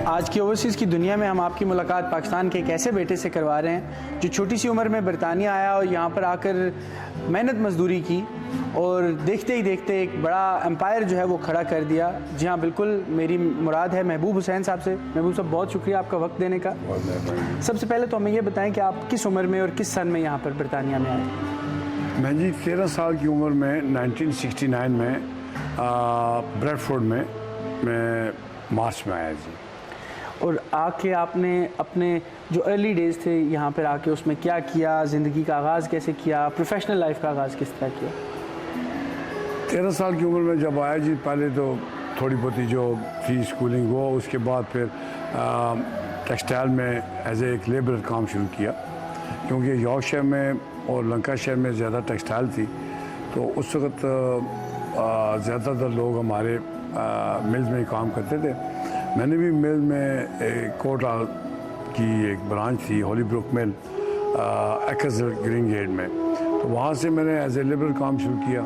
आज की ओवरसीज़ की दुनिया में हम आपकी मुलाकात पाकिस्तान के एक ऐसे बेटे से करवा रहे हैं जो छोटी सी उम्र में बरतानिया आया और यहाँ पर आकर मेहनत मजदूरी की और देखते ही देखते एक बड़ा एम्पायर जो है वो खड़ा कर दिया। जी हाँ, बिल्कुल मेरी मुराद है महबूब हुसैन साहब से। महबूब साहब, बहुत शुक्रिया आपका वक्त देने का। सबसे पहले तो हमें ये बताएं कि आप किस उम्र में और किस सन में यहाँ पर बरतानिया में आए? मैं जी 13 साल की उम्र में 1969 में ब्रेडफोर्ड में मैं मार्च में आया जी। और आके आपने अपने जो अर्ली डेज़ थे यहाँ पर आके उसमें क्या किया, ज़िंदगी का आगाज़ कैसे किया, प्रोफेशनल लाइफ का आगाज़ किस तरह किया? 13 साल की उम्र में जब आया जी, पहले तो थोड़ी बहुत जो थी स्कूलिंग वो, उसके बाद फिर टेक्सटाइल में एज एक लेबर काम शुरू किया, क्योंकि यॉर्कशायर में और लंकाशायर में ज़्यादा टेक्सटाइल थी। तो उस वक्त ज़्यादातर लोग हमारे मिल्स में ही काम करते थे। मैंने भी मिल में कोटा की एक ब्रांच थी, हॉलीब्रुक मिल, एक्सर ग्रीन गेट में, तो वहाँ से मैंने एज ए लेबर काम शुरू किया।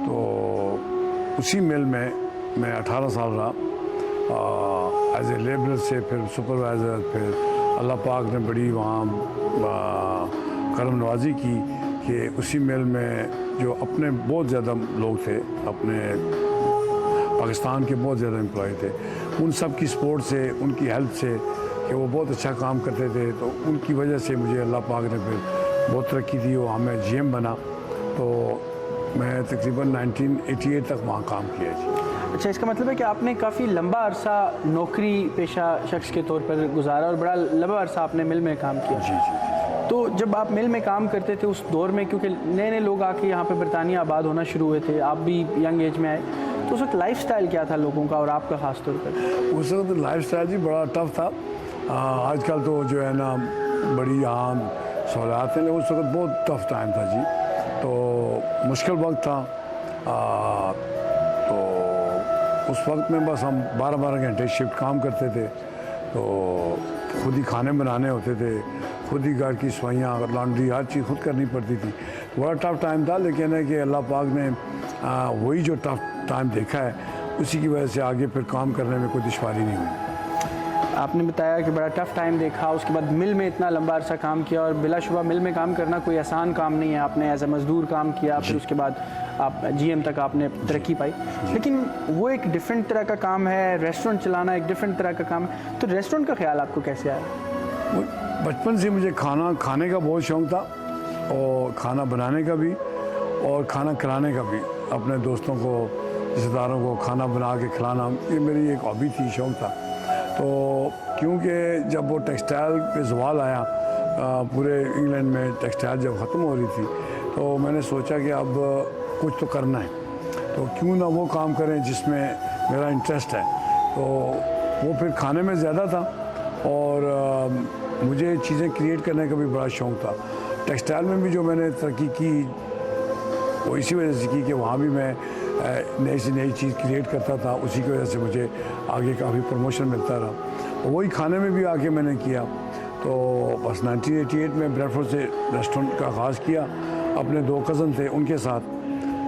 तो उसी मिल में मैं 18 साल रहा एज ए लेबर से, फिर सुपरवाइज़र, फिर अल्लाह पाक ने बड़ी वहाँ करम नवाजी की कि उसी मिल में जो अपने बहुत ज़्यादा लोग थे, अपने पाकिस्तान के बहुत ज़्यादा एम्प्लॉय थे, उन सब की सपोर्ट से, उनकी हेल्प से कि वो बहुत अच्छा काम करते थे, तो उनकी वजह से मुझे अल्लाह पाक ने फिर बहुत तरक्की दी। वहाँ मैं GM बना, तो मैं तकरीबन 1988 तक वहाँ काम किया जी। अच्छा, इसका मतलब है कि आपने काफ़ी लंबा अरसा नौकरी पेशा शख्स के तौर पर गुजारा और बड़ा लंबा अरसा आपने मिल में काम किया। जी जी। तो जब आप मिल में काम करते थे उस दौर में, क्योंकि नए नए लोग आके यहाँ पे बरतानिया आबाद होना शुरू हुए थे, आप भी यंग एज में आए, तो उस वक्त लाइफस्टाइल क्या था लोगों का और आपका ख़ास तौर पर? उस वक्त लाइफस्टाइल जी बड़ा टफ था। आजकल तो जो है ना बड़ी आम सहूलियात हैं, उस वक्त बहुत टफ टाइम था जी। तो मुश्किल वक्त था। तो उस वक्त में बस हम 12-12 घंटे शिफ्ट काम करते थे, तो खुद ही खाने बनाने होते थे, खुद ही घर की सफाइयाँ, लॉन्ड्री, हर चीज़ खुद करनी पड़ती थी। बड़ा टफ टाइम था, लेकिन है कि अल्लाह पाक ने वही जो टफ टाइम देखा है, उसी की वजह से आगे फिर काम करने में कोई दुश्वारी नहीं हुई। आपने बताया कि बड़ा टफ टाइम देखा, उसके बाद मिल में इतना लंबा अरसा काम किया और बिलाशुबा मिल में काम करना कोई आसान काम नहीं है। आपने एज ए मज़दूर काम किया, फिर उसके बाद आप GM तक आपने तरक्की पाई, लेकिन वो एक डिफरेंट तरह का काम है। रेस्टोरेंट चलाना एक डिफरेंट तरह का काम है। तो रेस्टोरेंट का ख्याल आपको कैसे आया? बचपन से मुझे खाना खाने का बहुत शौक़ था, और खाना बनाने का भी और खाना खिलाने का भी। अपने दोस्तों को, रिश्तेदारों को खाना बना के खिलाना, ये मेरी एक हॉबी थी, शौक़ था। तो क्योंकि जब वो टेक्सटाइल पे ज़वाल आया, पूरे इंग्लैंड में टेक्सटाइल जब ख़त्म हो रही थी, तो मैंने सोचा कि अब कुछ तो करना है, तो क्यों ना वो काम करें जिसमें मेरा इंटरेस्ट है। तो वो फिर खाने में ज़्यादा था, और मुझे चीज़ें क्रिएट करने का भी बड़ा शौक़ था। टेक्सटाइल में भी जो मैंने तरक्की की, वो इसी वजह से की कि वहाँ भी मैं नई से नई चीज़ क्रिएट करता था, उसी की वजह से मुझे आगे काफ़ी प्रमोशन मिलता रहा। वही खाने में भी आके मैंने किया। तो बस 1988 में ब्रेडफोर्ड से रेस्टोरेंट का आगाज़ किया, अपने 2 कज़न थे उनके साथ।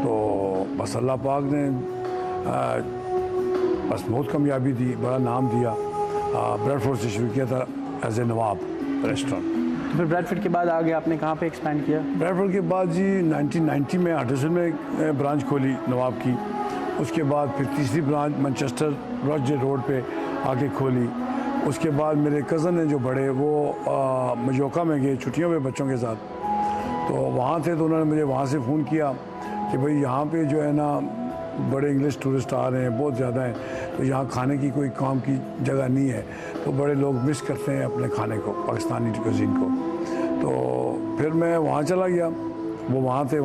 तो बस अल्लाह पाक ने बस बहुत कामयाबी दी, बड़ा नाम दिया। ब्रेडफोर्ड से शुरू किया था एज ए नवाब रेस्टोरेंट। तो फिर ब्रेडफोर्ड के बाद आगे आपने कहाँ पे एक्सपैंड किया? ब्रेडफोर्ड के बाद जी 1990 में हडर्सन में ब्रांच खोली नवाब की। उसके बाद फिर तीसरी ब्रांच मैनचेस्टर रॉज रोड पे आके खोली। उसके बाद मेरे कज़न हैं जो बड़े, वो मजोका में गए छुट्टियों में बच्चों के साथ। तो वहाँ थे, तो उन्होंने मुझे वहाँ से फ़ोन किया कि भाई यहाँ पे जो है ना बड़े इंग्लिश टूरिस्ट आ रहे हैं, बहुत ज़्यादा हैं, तो यहाँ खाने की कोई काम की जगह नहीं है, तो बड़े लोग मिस करते हैं अपने खाने को, पाकिस्तानी कुज़ीन को। तो फिर मैं वहाँ चला गया, वो वहाँ थे, वहाँ